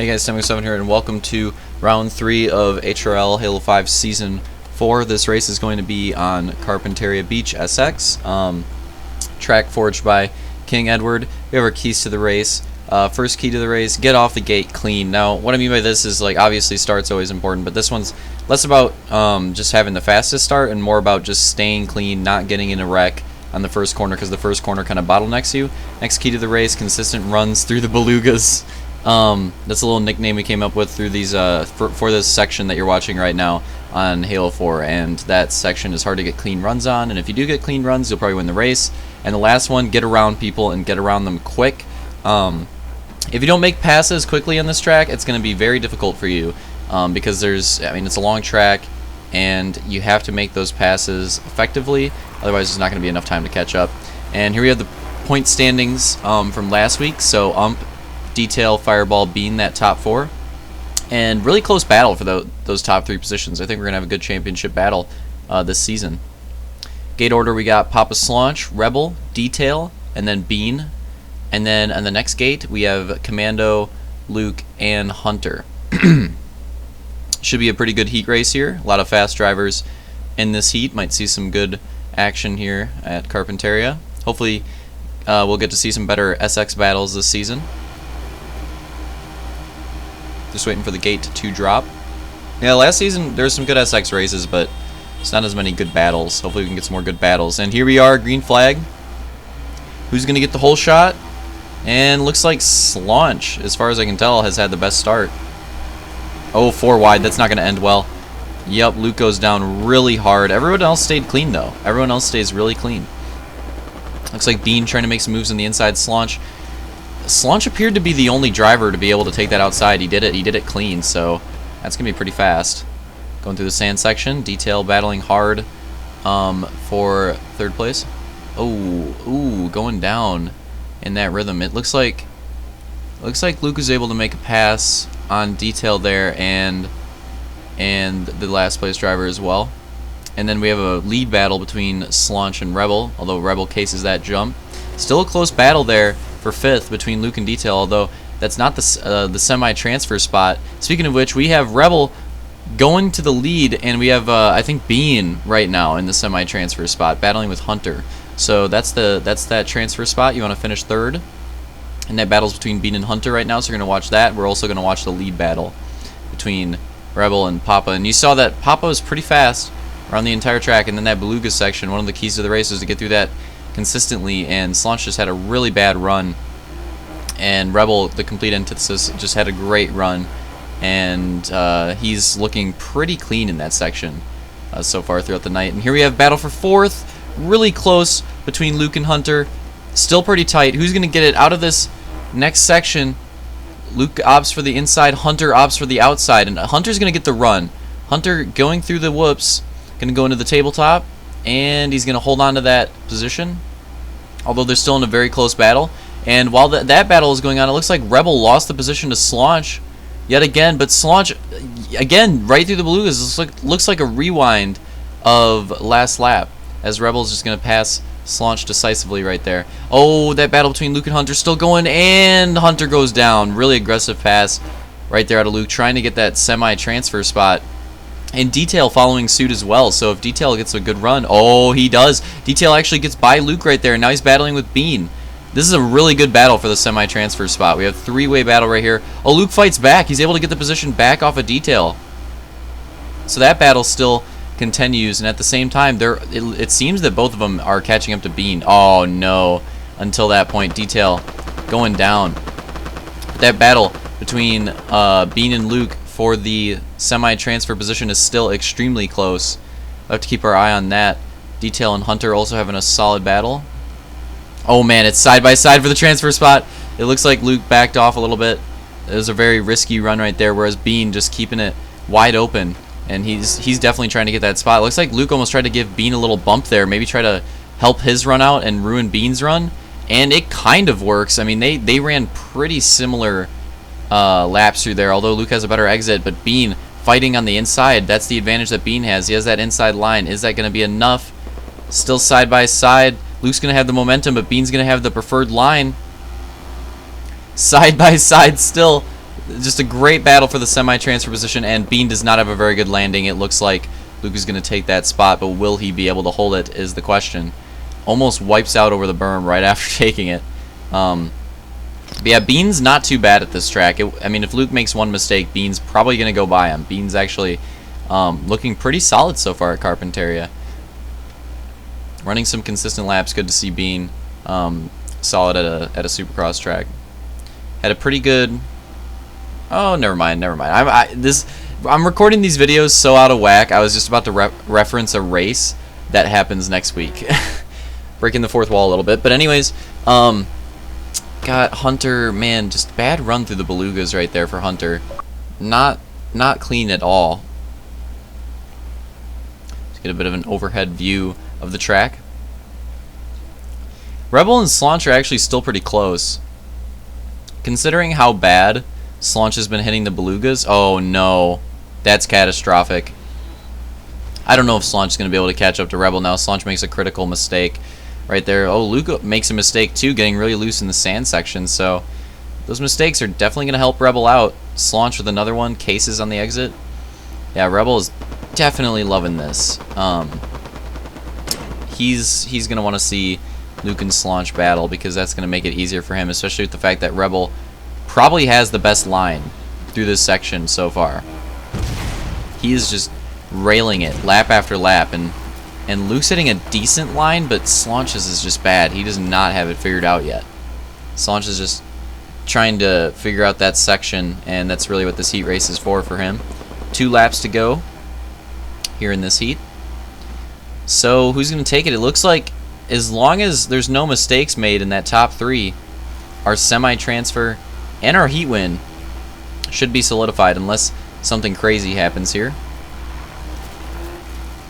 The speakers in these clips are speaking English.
Hey guys, Stemming7 here, and welcome to round 3 of HRL Halo 5 Season 4. This race is going to be on Carpinteria Beach, SX. Track forged by King Edward. We have our keys to the race. First key to the race, get off the gate clean. Now, what I mean by this is, like, obviously start's always important, but this one's less about just having the fastest start and more about just staying clean, not getting in a wreck on the first corner, because the first corner kind of bottlenecks you. Next key to the race, consistent runs through the belugas. That's a little nickname we came up with through these for this section that you're watching right now on Halo 4, and that section is hard to get clean runs on, and if you do get clean runs, you'll probably win the race. And the last one, get around people and get around them quick. If you don't make passes quickly on this track, it's going to be very difficult for you, because it's a long track, and you have to make those passes effectively, otherwise there's not going to be enough time to catch up. And here we have the point standings from last week. So Detail, Fireball, Bean, that top 4. And really close battle for those top 3 positions. I think we're going to have a good championship battle this season. Gate order, we got Papa Slaunch, Rebel, Detail, and then Bean. And then on the next gate, we have Commando, Luke, and Hunter. Should be a pretty good heat race here. A lot of fast drivers in this heat. Might see some good action here at Carpinteria. Hopefully we'll get to see some better SX battles this season. Just waiting for the gate to drop. Yeah, last season there was some good SX races, but it's not as many good battles. Hopefully we can get some more good battles. And here we are, green flag. Who's going to get the whole shot? And looks like Slaunch, as far as I can tell, has had the best start. Oh, 4 wide. That's not going to end well. Yep, Luke goes down really hard. Everyone else stayed clean, though. Everyone else stays really clean. Looks like Bean trying to make some moves on the inside. Slaunch appeared to be the only driver to be able to take that outside. He did it clean, so that's going to be pretty fast. Going through the sand section. Detail battling hard for 3rd place. Oh, going down in that rhythm. It looks like Luke was able to make a pass on Detail there and the last place driver as well. And then we have a lead battle between Slaunch and Rebel, although Rebel cases that jump. Still a close battle there for 5th between Luke and Detail, although that's not the semi-transfer spot. Speaking of which, we have Rebel going to the lead, and we have I think Bean right now in the semi-transfer spot, battling with Hunter. So that's that transfer spot. You want to finish 3rd, and that battle's between Bean and Hunter right now. So you're going to watch that. We're also going to watch the lead battle between Rebel and Papa, and you saw that Papa was pretty fast around the entire track, and then that beluga section. One of the keys to the race is to get through that consistently, and Slaunch just had a really bad run, and Rebel, the complete antithesis, just had a great run, and he's looking pretty clean in that section so far throughout the night. And here we have battle for 4th, really close between Luke and Hunter, still pretty tight. Who's going to get it out of this next section? Luke opts for the inside, Hunter opts for the outside, and Hunter's going to get the run. Hunter going through the whoops, going to go into the tabletop, and he's going to hold on to that position, although they're still in a very close battle. And while that battle is going on, it looks like Rebel lost the position to Slaunch yet again, but Slaunch, again, right through the belugas. Looks like a rewind of last lap, as Rebel's just going to pass Slaunch decisively right there. Oh, that battle between Luke and Hunter still going, and Hunter goes down. Really aggressive pass right there out of Luke, trying to get that semi-transfer spot. And Detail following suit as well, so if Detail gets a good run, oh, he does. Detail actually gets by Luke right there, and now he's battling with Bean. This is a really good battle for the semi-transfer spot. We have 3-way battle right here. Oh, Luke fights back. He's able to get the position back off of Detail. So that battle still continues, and at the same time, it seems that both of them are catching up to Bean. Oh, no. Until that point, Detail going down. That battle between Bean and Luke for the semi-transfer position is still extremely close. We'll have to keep our eye on that. Detail and Hunter also having a solid battle. Oh man, it's side by side for the transfer spot. It looks like Luke backed off a little bit. It was a very risky run right there, whereas Bean just keeping it wide open, and he's definitely trying to get that spot. It looks like Luke almost tried to give Bean a little bump there, maybe try to help his run out and ruin Bean's run, and it kind of works. I mean, they ran pretty similar laps through there, although Luke has a better exit, but Bean fighting on the inside. That's the advantage that Bean has. He has that inside line. Is that going to be enough? Still side by side. Luke's going to have the momentum, but Bean's going to have the preferred line. Side by side still. just a great battle for the semi-transfer position, and Bean does not have a very good landing. It looks like Luke is going to take that spot, but will he be able to hold it is the question. Almost wipes out over the berm right after taking it. But yeah, Bean's not too bad at this track. I mean, if Luke makes one mistake, Bean's probably going to go by him. Bean's actually looking pretty solid so far at Carpinteria. Running some consistent laps. Good to see Bean solid at a Supercross track. Had a pretty good... Oh, never mind. I'm recording these videos so out of whack. I was just about to reference a race that happens next week. Breaking the fourth wall a little bit. But anyways, got Hunter, man, just bad run through the belugas right there for Hunter. Not clean at all. Let's get a bit of an overhead view of the track. Rebel and Slaunch are actually still pretty close. Considering how bad Slaunch has been hitting the belugas, oh no, that's catastrophic. I don't know if Slaunch is going to be able to catch up to Rebel now. Slaunch makes a critical mistake right there. Oh, Luke makes a mistake too, getting really loose in the sand section, so those mistakes are definitely going to help Rebel out. Slaunch with another one, cases on the exit. Yeah, Rebel is definitely loving this. He's going to want to see Luke and Slaunch battle because that's going to make it easier for him, especially with the fact that Rebel probably has the best line through this section so far. He is just railing it lap after lap, and Luke's hitting a decent line, but Slaunch's is just bad. He does not have it figured out yet. Slaunch is just trying to figure out that section, and that's really what this heat race is for him. 2 laps to go here in this heat. So who's going to take it? It looks like as long as there's no mistakes made in that top 3, our semi-transfer and our heat win should be solidified unless something crazy happens here.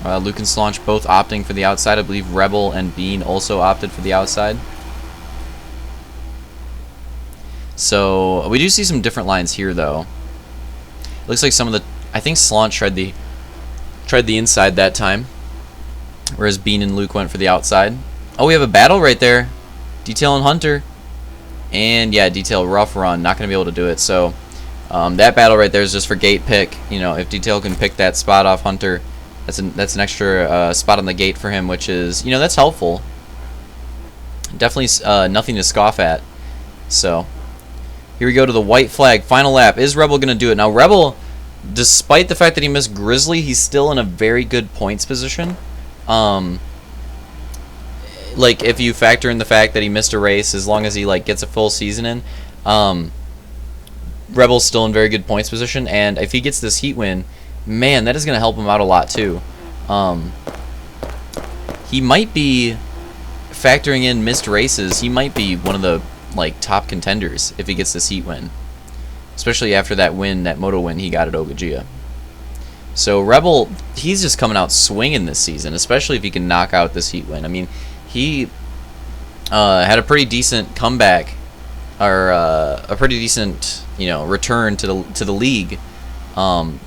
Luke and Slaunch both opting for the outside. I believe Rebel and Bean also opted for the outside. So we do see some different lines here, though. Looks like some of the... I think Slaunch tried the inside that time, whereas Bean and Luke went for the outside. Oh, we have a battle right there. Detail and Hunter. And yeah, Detail, rough run. Not going to be able to do it. So that battle right there is just for gate pick. You know, if Detail can pick that spot off Hunter, that's an extra spot on the gate for him, which is, you know, that's helpful. Definitely nothing to scoff at. So here we go to the white flag. Final lap. Is Rebel going to do it? Now, Rebel, despite the fact that he missed Grizzly, he's still in a very good points position. Like, if you factor in the fact that he missed a race, as long as he, like, gets a full season in, Rebel's still in very good points position, and if he gets this heat win, man, that is going to help him out a lot, too. He might be, factoring in missed races, he might be one of the, like, top contenders if he gets this heat win. Especially after that win, that moto win he got at Ogagia. So Rebel, he's just coming out swinging this season, especially if he can knock out this heat win. I mean, he had a pretty decent comeback, or a pretty decent, you know, return to the league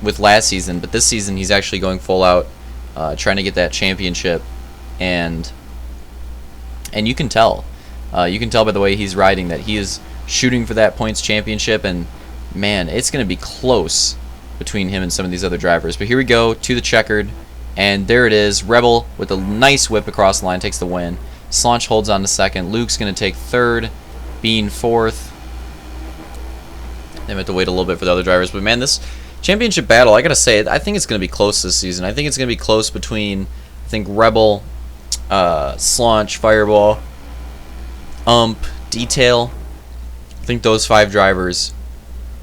with last season. But this season, he's actually going full out, trying to get that championship, and you can tell by the way he's riding that he is shooting for that points championship. And man, it's going to be close between him and some of these other drivers. But here we go to the checkered, and there it is. Rebel with a nice whip across the line takes the win. Slaunch holds on to second. Luke's going to take third. Bean fourth. They have to wait a little bit for the other drivers. But man, this championship battle, I got to say, I think it's going to be close this season. I think it's going to be close between, I think, Rebel, Slaunch, Fireball, Detail. I think those 5 drivers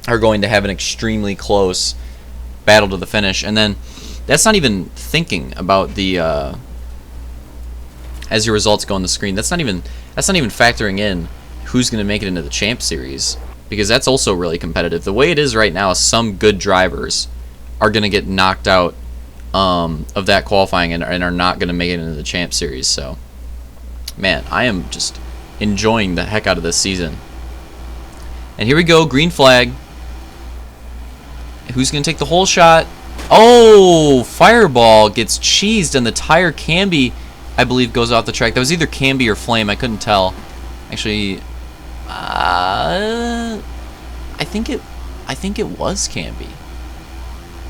are going to have an extremely close battle to the finish. And then that's not even thinking about the as your results go on the screen. That's not even factoring in who's going to make it into the Champ Series, because that's also really competitive. The way it is right now, some good drivers are going to get knocked out of that qualifying and are not going to make it into the Champ Series. So, man, I am just enjoying the heck out of this season. And here we go, green flag. Who's going to take the whole shot? Oh, Fireball gets cheesed, and the tire Camby, I believe, goes off the track. That was either Camby or Flame. I couldn't tell. Actually, I I think it was Camby.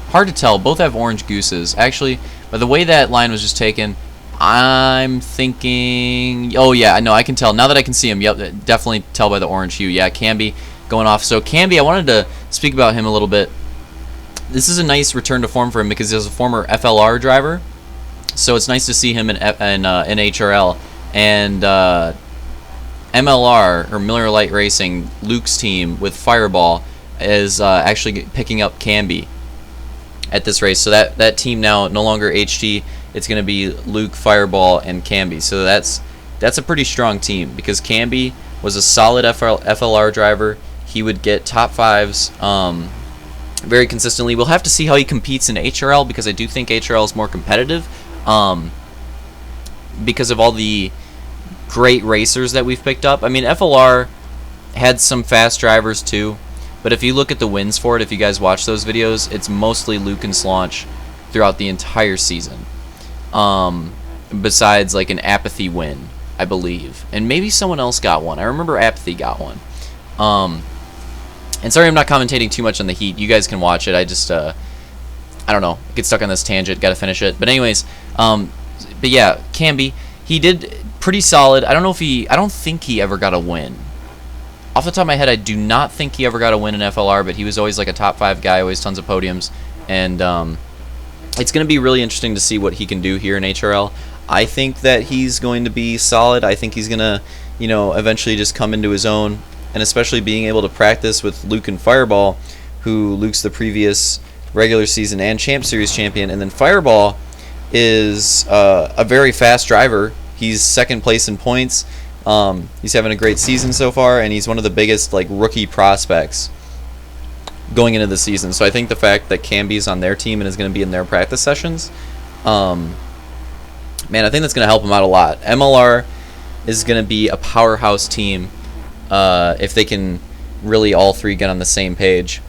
Hard to tell. Both have orange gooses. Actually, by the way that line was just taken, I'm thinking... Oh, yeah, no, I can tell. Now that I can see him, yep, definitely tell by the orange hue. Yeah, Camby going off. So Camby, I wanted to speak about him a little bit. This is a nice return to form for him because he was a former FLR driver. So it's nice to see him in HRL. And MLR, or Miller Lite Racing, Luke's team with Fireball, is actually picking up Camby at this race. So that team now no longer HT. It's going to be Luke, Fireball, and Camby. So that's a pretty strong team because Camby was a solid FLR driver. He would get top fives very consistently. We'll have to see how he competes in HRL because I do think HRL is more competitive because of all the great racers that we've picked up. I mean, FLR had some fast drivers too, but if you look at the wins for it, if you guys watch those videos, it's mostly Luke and Slaunch throughout the entire season. Besides like an Apathy win, I believe, and maybe someone else got one. I remember Apathy got one. And sorry I'm not commentating too much on the heat. You guys can watch it. I just I don't know, get stuck on this tangent, gotta finish it. But anyways, but yeah, Camby, he did pretty solid. I don't think he ever got a win. Off the top of my head, I do not think he ever got a win in FLR, but he was always like a top 5 guy, always tons of podiums, and it's going to be really interesting to see what he can do here in HRL. I think that he's going to be solid. I think he's going to, eventually just come into his own, and especially being able to practice with Luke and Fireball, who Luke's the previous regular season and Champ Series champion, and then Fireball is a very fast driver. He's second place in points. He's having a great season so far, and he's one of the biggest rookie prospects going into the season. So I think the fact that Camby's on their team and is going to be in their practice sessions, man, I think that's going to help him out a lot. MLR is going to be a powerhouse team if they can really all three get on the same page.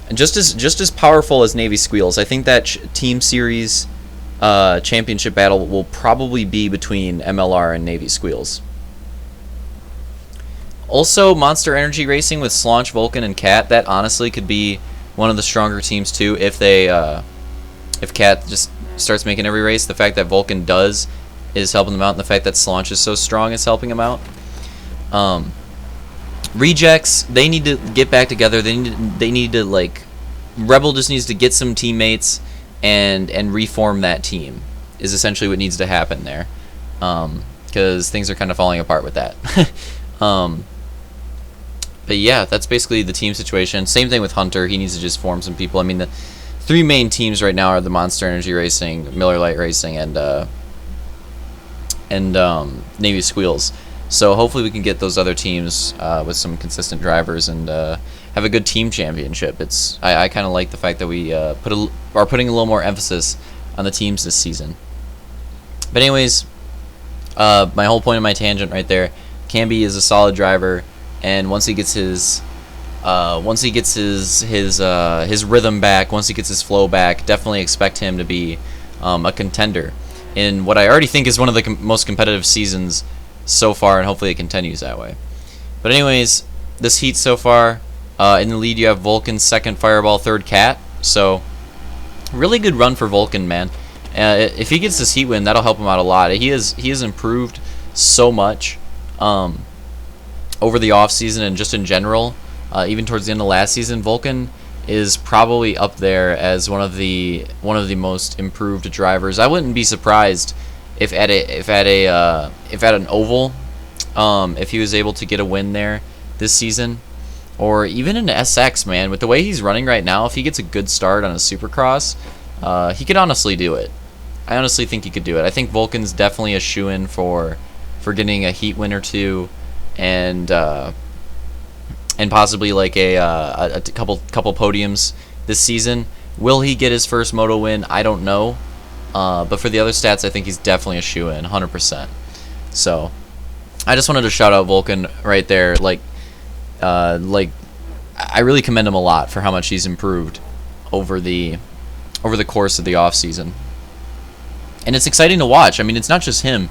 And just as powerful as Navy Squeals. I think that team series championship battle will probably be between MLR and Navy Squeals. Also, Monster Energy Racing with Slaunch, Vulcan, and Cat. That honestly could be one of the stronger teams too if Cat just starts making every race. The fact that Vulcan is helping them out, and the fact that Slaunch is so strong is helping them out. Rejects, they need to get back together. They need to Rebel just needs to get some teammates and reform that team is essentially what needs to happen there, because things are kind of falling apart with that. But yeah, that's basically the team situation. Same thing with Hunter. He needs to just form some people. I mean, the 3 main teams right now are the Monster Energy Racing, Miller Lite Racing, and Navy Squeals. So hopefully we can get those other teams with some consistent drivers and have a good team championship. I kind of like the fact that we are putting a little more emphasis on the teams this season. But anyways, my whole point of my tangent right there, Camby is a solid driver, and once he gets his rhythm back, once he gets his flow back, definitely expect him to be a contender in what I already think is one of the most competitive seasons so far, and hopefully it continues that way. But anyways, this heat so far, in the lead you have Vulcan, second Fireball, third Cat. So really good run for Vulcan, man. If he gets this heat win, that'll help him out a lot. He has improved so much over the off season and just in general. Even towards the end of last season, Vulcan is probably up there as one of the most improved drivers. I wouldn't be surprised if at an oval, if he was able to get a win there this season, or even in SX, man. With the way he's running right now, if he gets a good start on a Supercross, he could honestly do it. I honestly think he could do it. I think Vulcan's definitely a shoo-in for getting a heat win or two, and possibly a couple podiums this season. Will he get his first moto win? I don't know. But for the other stats, I think he's definitely a shoo-in, 100%. So I just wanted to shout out Vulcan right there. I really commend him a lot for how much he's improved over the course of the off season. And it's exciting to watch. I mean, it's not just him.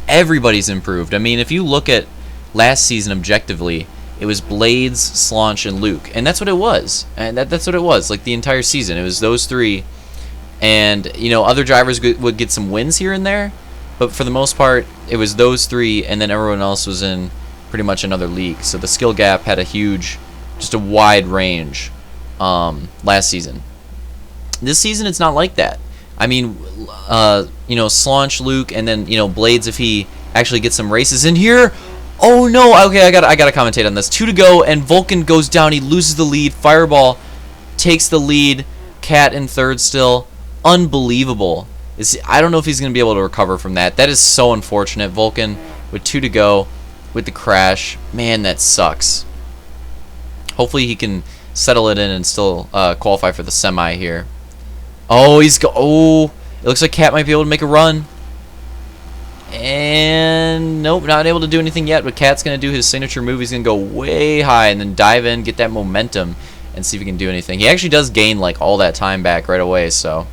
Everybody's improved. I mean, if you look at last season objectively, it was Blades, Slaunch, and Luke. And that's what it was. And that's what it was, like the entire season. It was those three. And, you know, other drivers would get some wins here and there. But for the most part, it was those three, and then everyone else was in pretty much another league. So the skill gap had just a wide range last season. This season, it's not like that. I mean, you know, Slaunch, Luke, and then, you know, Blades, if he actually gets some races in here. Oh no! Okay, I gotta commentate on this. 2 to go, and Vulcan goes down. He loses the lead. Fireball takes the lead. Cat in third still. Unbelievable. I don't know if he's gonna be able to recover from that. That is so unfortunate. Vulcan with 2 to go with the crash. Man, that sucks. Hopefully he can settle it in and still qualify for the semi here. Oh, it looks like Cat might be able to make a run. And nope, not able to do anything yet, but Cat's going to do his signature move. He's going to go way high and then dive in, get that momentum, and see if he can do anything. He actually does gain like all that time back right away, so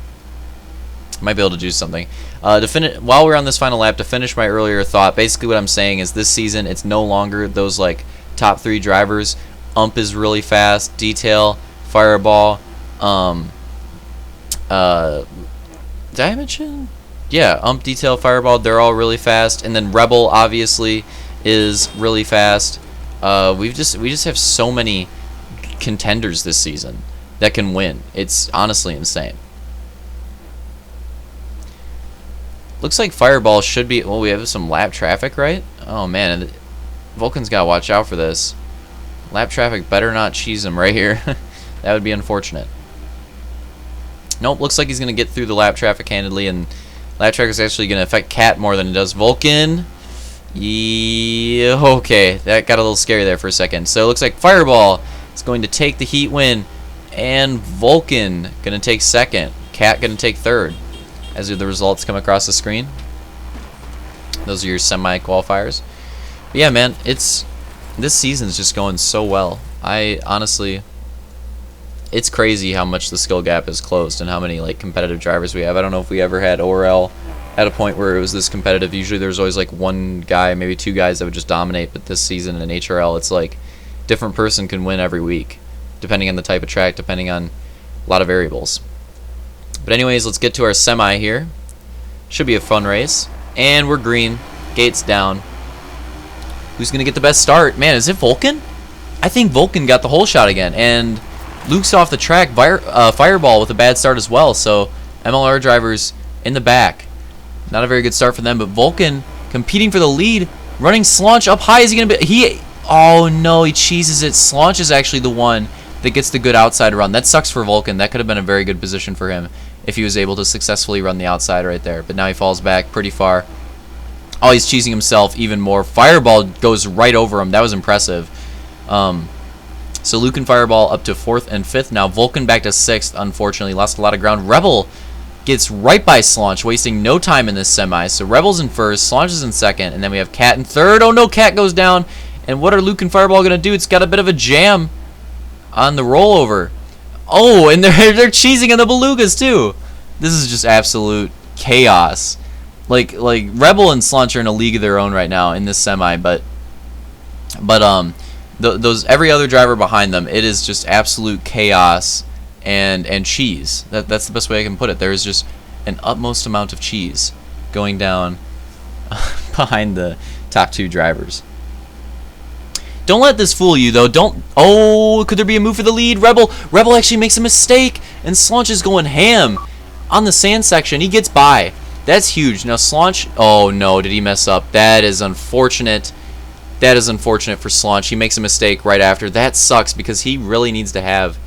might be able to do something. While we're on this final lap, to finish my earlier thought, basically what I'm saying is this season it's no longer those like top 3 drivers. Ump is really fast, Detail, Fireball, did I mention? Yeah, Ump, Detail, Fireball, they're all really fast. And then Rebel, obviously, is really fast. We just have so many contenders this season that can win. It's honestly insane. Looks like Fireball should be... Well, we have some lap traffic, right? Oh, man. Vulcan's got to watch out for this. Lap traffic better not cheese him right here. That would be unfortunate. Nope, looks like he's going to get through the lap traffic handedly, and lap traffic is actually going to affect Cat more than it does Vulcan. Yeah, okay, that got a little scary there for a second. So it looks like Fireball is going to take the heat win, and Vulcan going to take second. Cat going to take third, as the results come across the screen. Those are your semi-qualifiers. But yeah, man, this season's just going so well. Honestly, it's crazy how much the skill gap is closed and how many like competitive drivers we have. I don't know if we ever had HRL at a point where it was this competitive. Usually there's always like one guy, maybe 2 guys that would just dominate, but this season in HRL it's like different person can win every week depending on the type of track, depending on a lot of variables. But anyways, let's get to our semi here. Should be a fun race. And we're green. Gates down. Who's going to get the best start? Man, is it Vulcan? I think Vulcan got the whole shot again. And Luke's off the track. Fireball with a bad start as well. So MLR drivers in the back. Not a very good start for them. But Vulcan competing for the lead. Running Slaunch up high. Is he going to be... Oh, no. He cheeses it. Slaunch is actually the one that gets the good outside run. That sucks for Vulcan. That could have been a very good position for him if he was able to successfully run the outside right there. But now he falls back pretty far. Oh, he's cheesing himself even more. Fireball goes right over him. That was impressive. So Luke and Fireball up to 4th and 5th. Now Vulcan back to 6th, unfortunately. Lost a lot of ground. Rebel gets right by Slaunch, wasting no time in this semi. So Rebel's in 1st, Slaunch is in 2nd, and then we have Cat in 3rd. Oh no, Cat goes down. And what are Luke and Fireball going to do? It's got a bit of a jam on the rollover. Oh, and they're cheesing on the belugas too. This is just absolute chaos. Like Rebel and Slaunch are in a league of their own right now in this semi, but those every other driver behind them, it is just absolute chaos and cheese. That's the best way I can put it. There is just an utmost amount of cheese going down behind the top 2 drivers. Don't let this fool you, though. Don't... Oh, could there be a move for the lead? Rebel actually makes a mistake, and Slaunch is going ham on the sand section. He gets by. That's huge. Now, Slaunch... Oh, no. Did he mess up? That is unfortunate. That is unfortunate for Slaunch. He makes a mistake right after. That sucks, because he really needs to have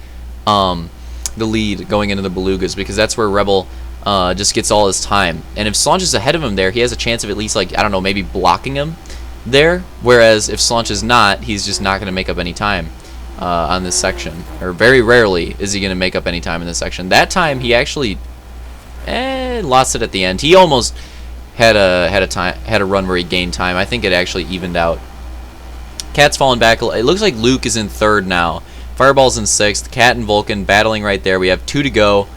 the lead going into the belugas, because that's where Rebel just gets all his time. And if Slaunch is ahead of him there, he has a chance of at least, like, I don't know, maybe blocking him there, whereas if Slaunch is not, he's just not going to make up any time on this section, or very rarely is he going to make up any time in this section. That time he actually lost it at the end. He almost had a run where he gained time. I think it actually evened out. Cat's falling back. It looks like Luke is in 3rd now. Fireball's in 6th. Cat and Vulcan battling right there. We have 2 to go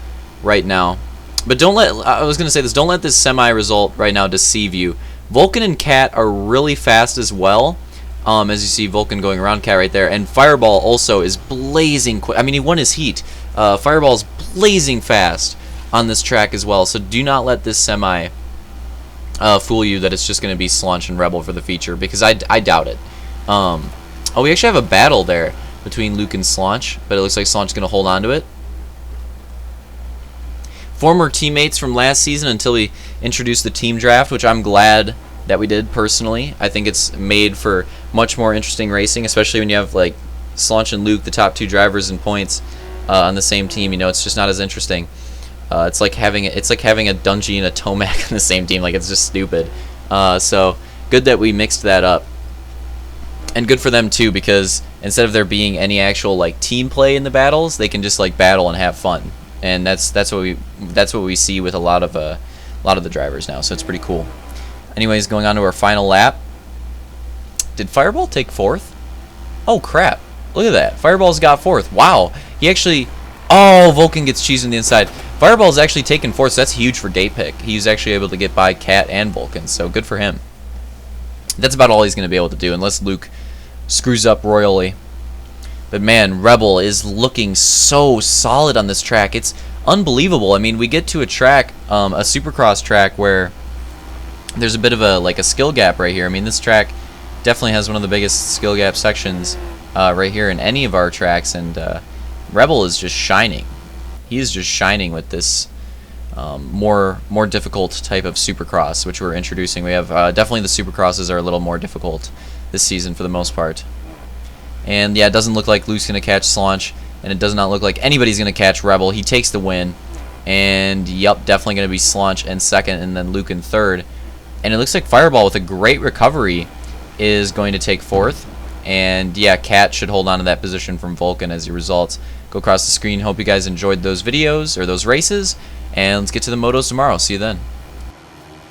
right now. But don't let don't let this semi result right now deceive you. Vulcan and Cat are really fast as well, As you see Vulcan going around Cat right there, and Fireball also is blazing quick. I mean, he won his heat. Fireball's blazing fast on this track as well, so do not let this semi fool you that it's just going to be Slunch and Rebel for the feature, because I doubt it. Oh, we actually have a battle there between Luke and Slunch, but it looks like Slunch is going to hold on to it. Former teammates from last season until we introduced the team draft, which I'm glad that we did personally. I think it's made for much more interesting racing, especially when you have like Slunch and Luke, the top 2 drivers in points, on the same team. You know, it's just not as interesting. It's like having a Dungey and a Tomac on the same team. Like, it's just stupid. So good that we mixed that up, and good for them too, because instead of there being any actual like team play in the battles, they can just like battle and have fun. And that's what we see with a lot of the drivers now. So it's pretty cool. Anyways, going on to our final lap. Did Fireball take 4th? Oh crap! Look at that. Fireball's got 4th. Wow. He actually. Oh, Vulcan gets cheese on the inside. Fireball's actually taken 4th, so that's huge for gate pick. He's actually able to get by Cat and Vulcan, so good for him. That's about all he's going to be able to do, unless Luke screws up royally. But man, Rebel is looking so solid on this track. It's unbelievable. I mean, we get to a track, a Supercross track, where there's a bit of a skill gap right here. I mean, this track definitely has one of the biggest skill gap sections right here in any of our tracks, and Rebel is just shining. He is just shining with this more difficult type of Supercross, which we're introducing. We have definitely the Supercrosses are a little more difficult this season for the most part. And yeah, it doesn't look like Luke's going to catch Slunch, and it does not look like anybody's going to catch Rebel. He takes the win, and yep, definitely going to be Slunch in 2nd, and then Luke in 3rd. And it looks like Fireball with a great recovery is going to take 4th. And yeah, Cat should hold on to that position from Vulcan as a result. Go across the screen. Hope you guys enjoyed those videos, or those races, and let's get to the motos tomorrow. See you then.